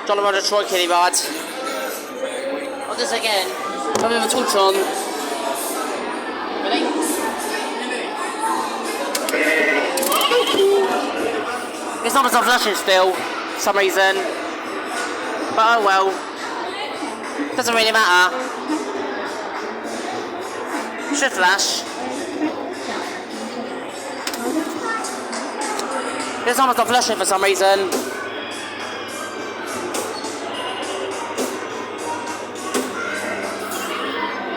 Jolly Roger Troy Kiddie ride. I'll do this again. I'll have a torch on. Ready? It's not flashing still, for some reason. But oh well. Doesn't really matter. Should flash. It's almost not flashing for some reason.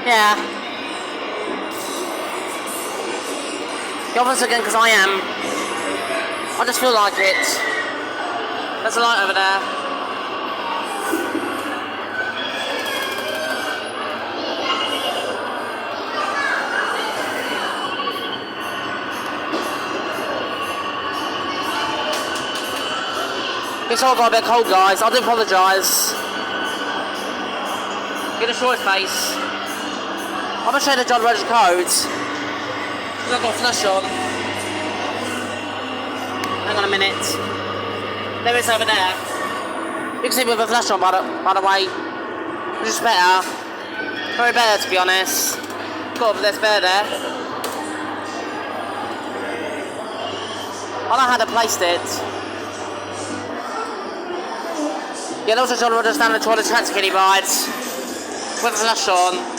Yeah. You're obvious again because I am. I just feel like it. There's a light over there. This all got a bit cold, guys. I do apologise. Get a short face. I'm going to show you the Jolly Roger codes. Because I've got a flash on. Hang on a minute. There it is over there. You can see with a flash on, by the way. Which is better. Very better, to be honest. Got there's better there. I don't know how they placed it. Yeah, there was a Jolly Roger standing toilet tracks Kiddie rides with a flash on.